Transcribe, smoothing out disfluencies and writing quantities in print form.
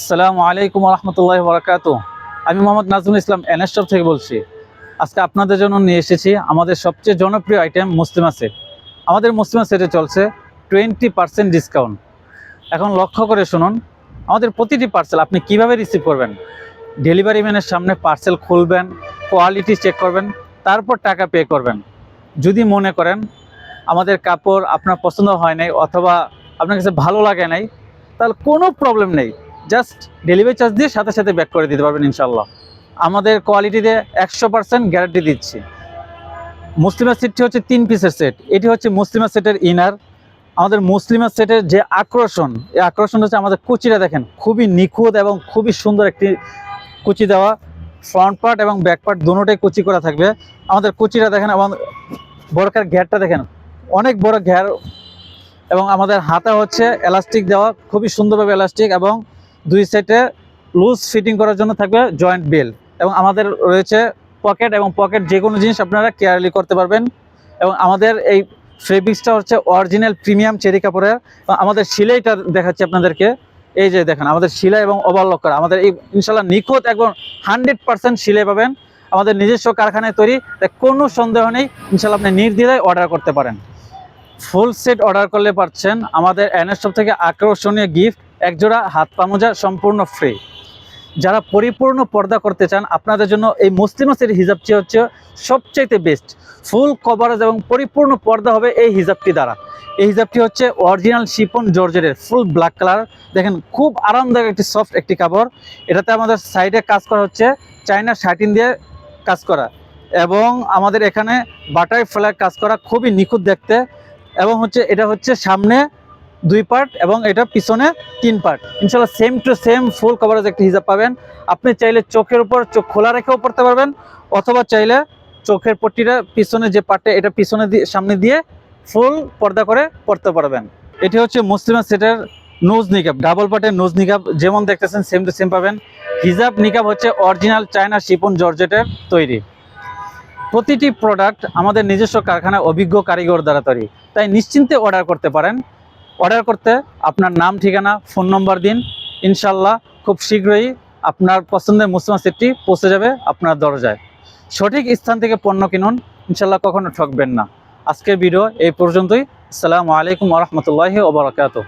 আসসালামু আলাইকুম রহমতুল্লাহি বারাকাতুহু। আমি মোহাম্মদ নাজমুল ইসলাম এনএস শপ থেকে বলছি। আজকে আপনাদের জন্য নিয়ে এসেছি আমাদের সবচেয়ে জনপ্রিয় আইটেম মুসলিমা সেট। আমাদের মুসলিমা সেটে চলছে 20% ডিসকাউন্ট। এখন লক্ষ্য করে শুনুন, আমাদের প্রতিটি পার্সেল আপনি কিভাবে রিসিভ করবেন। ডেলিভারি ম্যানের সামনে পার্সেল খুলবেন, কোয়ালিটি চেক করবেন, তারপর টাকা পে করবেন। যদি মনে করেন আমাদের কাপড় আপনার পছন্দ হয় নাই অথবা আপনার কাছে ভালো লাগে নাই, তাহলে কোনো প্রবলেম নেই, জাস্ট ডেলিভারি চার্জ দিয়ে সাথে সাথে ব্যাক করে দিতে পারবেন ইনশাল্লাহ। আমাদের কোয়ালিটিতে 100% গ্যারান্টি দিচ্ছি। মুসলিমা সেটটি হচ্ছে 3 পিসের সেট। এটি হচ্ছে মুসলিমা সেটের ইনার। আমাদের মুসলিমা সেটের যে আকর্ষণ, এই আকর্ষণ হচ্ছে আমাদের কুচিটা দেখেন, খুবই নিখুঁত এবং খুবই সুন্দর একটি কুচি দেওয়া। ফ্রন্ট পার্ট এবং ব্যাক পার্ট দুটোটাই কুচি করা থাকবে। আমাদের কুচিটা দেখেন এবং বড়কার ঘেরটা দেখেন, অনেক বড় ঘের। এবং আমাদের হাতা হচ্ছে এলাস্টিক দেওয়া, খুবই সুন্দরভাবে এলাস্টিক, এবং দুই সাইডে লুজ ফিটিং করার জন্য থাকবে জয়েন্ট বেল্ট। এবং আমাদের রয়েছে পকেট, এবং পকেট যে কোনো জিনিস আপনারা কেয়ারলি করতে পারবেন। এবং আমাদের এই ফেব্রিক্সটা হচ্ছে অরিজিনাল প্রিমিয়াম চেরি কাপড়ের। আমাদের সেলাইটা দেখাচ্ছি আপনাদেরকে। এই যে দেখেন আমাদের সেলাই এবং ওভারলক করা, আমাদের এই ইনশাল্লাহ নিখুঁত একদম 100% সেলাই পাবেন। আমাদের নিজস্ব কারখানায় তৈরি, তাই কোনো সন্দেহ নেই, ইনশাল্লাহ আপনি নির্দ্বিধায় অর্ডার করতে পারেন। ফুল সেট অর্ডার করলে পাচ্ছেন আমাদের এনএস শপ থেকে আকর্ষণীয় গিফট, একজোড়া হাত পা মোজা সম্পূর্ণ ফ্রি। যারা পরিপূর্ণ পর্দা করতে চান, আপনাদের জন্য এই মুসলিমা সেট হিজাবটি হচ্ছে সবচাইতে বেস্ট। ফুল কভারেজ এবং পরিপূর্ণ পর্দা হবে এই হিজাবটি দ্বারা। এই হিজাবটি হচ্ছে অরিজিনাল শিফন জর্জেটের, ফুল ব্ল্যাক কালার। দেখেন খুব আরামদায়ক একটি সফট একটি কাপড়। এটাতে আমাদের সাইডে কাজ করা হচ্ছে চায়না শাটিন দিয়ে কাজ করা, এবং আমাদের এখানে বাটারফ্লাই কাজ করা, খুবই নিখুঁত দেখতে। এবং এটা হচ্ছে সামনে 2 পার্ট এবং এটা পিছনে 3 পার্ট। ইনশাল্লাহ same to same full coverage একটা হিজাব পাবেন। আপনি চাইলে চোখের উপর চোখ খোলা রেখেও পড়তে পারবেন, অথবা চাইলে চোখের পট্টিটা পিছনে যে পার্টটা, এটা পিছনে দিয়ে সামনে দিয়ে ফুল পর্দা করে পড়তে পারবেন। এটি হচ্ছে মুসলিমা সেটের নোজ নিকাব, ডাবল পার্টের নোজ নিকাব, যেমন দেখতেছেন সেম টু সেম পাবেন। হিজাব নিকাব হচ্ছে অরিজিনাল চায়না শিফন জর্জেটের তৈরি। প্রতিটি প্রোডাক্ট আমাদের নিজস্ব কারখানায় অভিজ্ঞ কারিগর দ্বারা তৈরি, তাই নিশ্চিন্তে অর্ডার করতে পারেন। অর্ডার করতে আপনার নাম, ঠিকানা, ফোন নম্বর দিন। ইনশাল্লাহ খুব শীঘ্রই আপনার পছন্দের মুসলিমা সেটটি পৌঁছে যাবে আপনার দরজায়। সঠিক স্থান থেকে পণ্য কিনুন, ইনশাল্লাহ কখনো ঠকবেন না। আজকের ভিডিও এই পর্যন্তই। আসসালামু আলাইকুম ওয়া রাহমাতুল্লাহি ওয়া বারাকাতুহু।